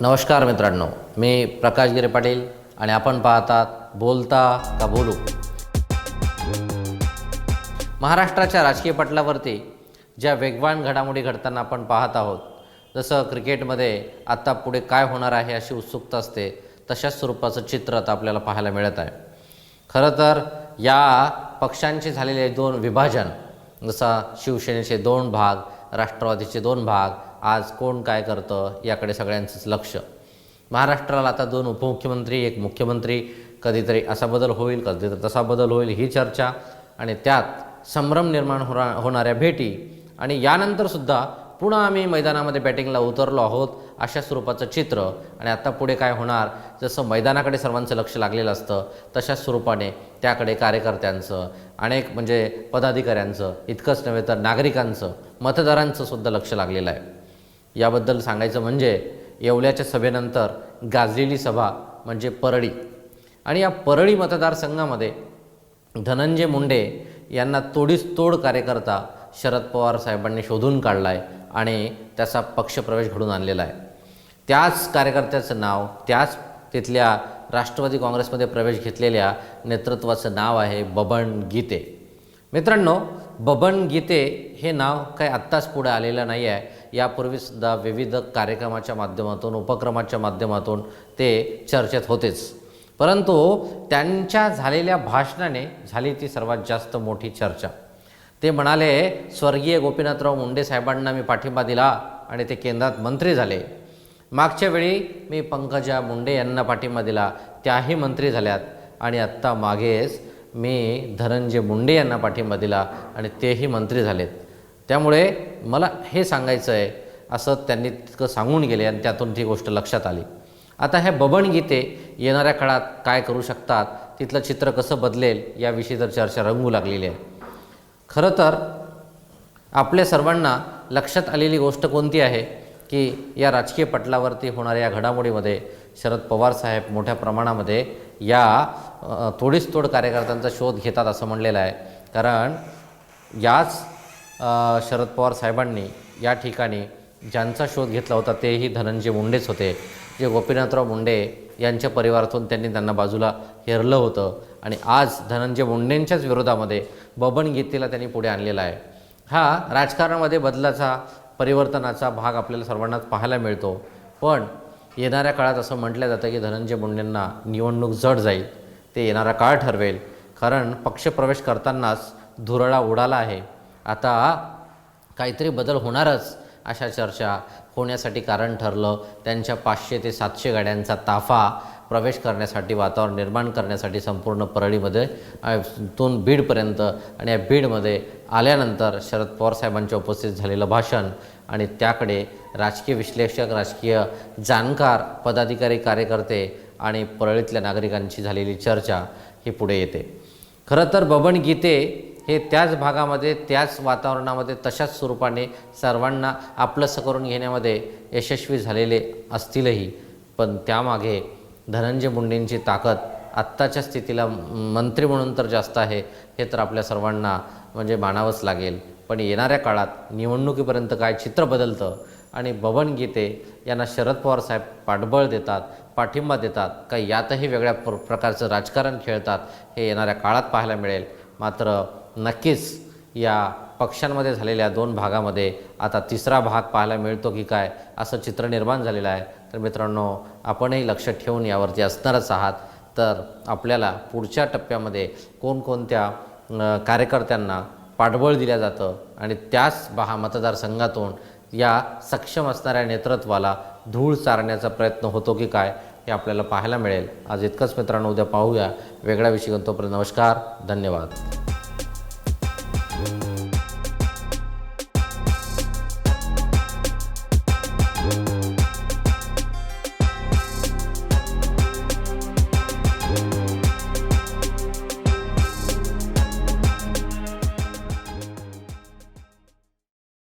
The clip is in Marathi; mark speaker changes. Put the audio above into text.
Speaker 1: नमस्कार मित्रांनो, मी प्रकाश गिरे पाटील आणि आपण पाहतात बोलता का बोलू. महाराष्ट्राच्या राजकीय पटलावरती ज्या वेगवान घडामोडी घडताना आपण पाहत आहोत, जसं क्रिकेटमध्ये आता पुढे काय होणार आहे अशी उत्सुकता असते, तशाच स्वरूपाचं चित्र आता आपल्याला पाहायला मिळत आहे. खरं तर या पक्षांचे झालेले दोन विभाजन, जसा शिवसेनेचे दोन भाग, राष्ट्रवादीचे दोन भाग, आज कोण काय करतं याकडे सगळ्यांचंच लक्ष. महाराष्ट्राला आता दोन उपमुख्यमंत्री, एक मुख्यमंत्री, कधीतरी असा बदल होईल, कधीतरी तसा बदल होईल, ही चर्चा आणि त्यात संभ्रम निर्माण होणाऱ्या भेटी आणि यानंतरसुद्धा पुन्हा आम्ही मैदानामध्ये बॅटिंगला उतरलो आहोत अशा स्वरूपाचं चित्र. आणि आता पुढे काय होणार, जसं मैदानाकडे सर्वांचं लक्ष लागलेलं असतं तशाच स्वरूपाने त्याकडे कार्यकर्त्यांचं, अनेक म्हणजे पदाधिकाऱ्यांचं, इतकंच नव्हे तर नागरिकांचं, मतदारांचं सुद्धा लक्ष लागलेलं आहे. याबद्दल सांगायचं म्हणजे येवल्याच्या सभेनंतर गाजलेली सभा म्हणजे परळी, आणि या परळी मतदारसंघामध्ये धनंजय मुंडे यांना तोडीस तोड कार्यकर्ता शरद पवार साहेबांनी शोधून काढला आहे आणि त्याचा पक्षप्रवेश घडून आणलेला आहे. त्याच कार्यकर्त्याचं नाव, त्याच तिथल्या राष्ट्रवादी काँग्रेसमध्ये प्रवेश घेतलेल्या नेतृत्वाचं नाव आहे बबन गीते. मित्रांनो, बबन गीते हे नाव काही आत्ताच पुढे आलेलं नाही आहे. यापूर्वीसुद्धा विविध कार्यक्रमाच्या माध्यमातून, उपक्रमाच्या माध्यमातून ते चर्चेत होतेच, परंतु त्यांच्या झालेल्या भाषणाने झाली ती सर्वात जास्त मोठी चर्चा. ते म्हणाले, स्वर्गीय गोपीनाथराव मुंडे साहेबांना मी पाठिंबा दिला आणि ते केंद्रात मंत्री झाले. मागच्या वेळी मी पंकजा मुंडे यांना पाठिंबा दिला, त्याही मंत्री झाल्यात, आणि आत्ता मागेच मी धनंजय मुंडे यांना पाठिंबा दिला आणि तेही मंत्री झालेत. त्यामुळे मला हे सांगायचं आहे असं त्यांनी तितकं सांगून गेले आणि त्यातून ती गोष्ट लक्षात आली. आता हे बबन गीते येणाऱ्या काळात काय करू शकतात, तिथलं चित्र कसं बदलेल याविषयी तर चर्चा रंगू लागलेली आहे. खरं तर आपल्या सर्वांना लक्षात आलेली गोष्ट कोणती आहे की या राजकीय पटलावरती होणाऱ्या या घडामोडीमध्ये शरद पवार साहेब मोठ्या प्रमाणामध्ये या तोडीस तोड कार्यकर्त्यांचा शोध घेतात असं म्हणलेलं आहे. कारण याच शरद पवार साहेबांनी या ठिकाणी ज्यांचा शोध घेतला होता तेही धनंजय मुंडेच होते, जे गोपीनाथराव मुंडे यांच्या परिवारातून त्यांना बाजूला हेरलं होतं, आणि आज धनंजय मुंडेंच्याच विरोधामध्ये बबन गीतेला त्यांनी पुढे आणलेला आहे. हा राजकारणामध्ये बदलाचा, परिवर्तनाचा भाग आपल्याला सर्वांनाच पाहायला मिळतो. पण येणाऱ्या काळात असं म्हटलं जातं की धनंजय मुंडेंना निवडणूक जड जाईल, ते येणारा काळ ठरवेल. कारण पक्षप्रवेश करतानाच धुरळा उडाला आहे. आता काहीतरी बदल होणारच अशा चर्चा होण्यासाठी कारण ठरलं त्यांच्या 500 ते 700 गाड्यांचा ताफा प्रवेश करण्यासाठी, वातावरण निर्माण करण्यासाठी संपूर्ण परळीमध्ये तून बीडपर्यंत, आणि या बीडमध्ये आल्यानंतर शरद पवार साहेबांच्या उपस्थित झालेलं भाषण आणि त्याकडे राजकीय विश्लेषक, राजकीय जाणकार, पदाधिकारी, कार्यकर्ते आणि परळीतल्या नागरिकांची झालेली चर्चा ही पुढे येते. खरं तर बबन गीते हे त्याच भागामध्ये, त्याच वातावरणामध्ये, तशाच स्वरूपाने सर्वांना आपलंसं करून घेण्यामध्ये यशस्वी झालेले असतीलही, पण त्यामागे धनंजय मुंडेंची ताकद आत्ताच्या स्थितीला मंत्री म्हणून तर जास्त आहे, हे तर आपल्या सर्वांना म्हणजे मानावंच लागेल. पण येणाऱ्या काळात निवडणुकीपर्यंत काय चित्र बदलतं आणि बबन गीते यांना शरद पवार साहेब पाठबळ देतात, पाठिंबा देतात, का यातही वेगळ्या प्रकारचं राजकारण खेळतात, हे येणाऱ्या काळात पाहायला मिळेल. मात्र नक्कीच या पक्षांमध्ये झालेल्या दोन भागामध्ये आता तिसरा भाग पाहायला मिळतो की काय, असं चित्र निर्माण झालेलं आहे. तर मित्रांनो, आपणही लक्ष ठेवून यावरती असणारच आहात. तर आपल्याला पुढच्या टप्प्यामध्ये कोणकोणत्या कार्यकर्त्यांना पाठबळ दिलं जातं आणि त्याच मतदारसंघातून या सक्षम असणाऱ्या नेतृत्वाला धूळ चारण्याचा प्रयत्न होतो की काय, हे आपल्याला पाहायला मिळेल. आज इतकंच मित्रांनो, उद्या पाहूया वेगळ्या विषय. तोपर्यंत नमस्कार, धन्यवाद.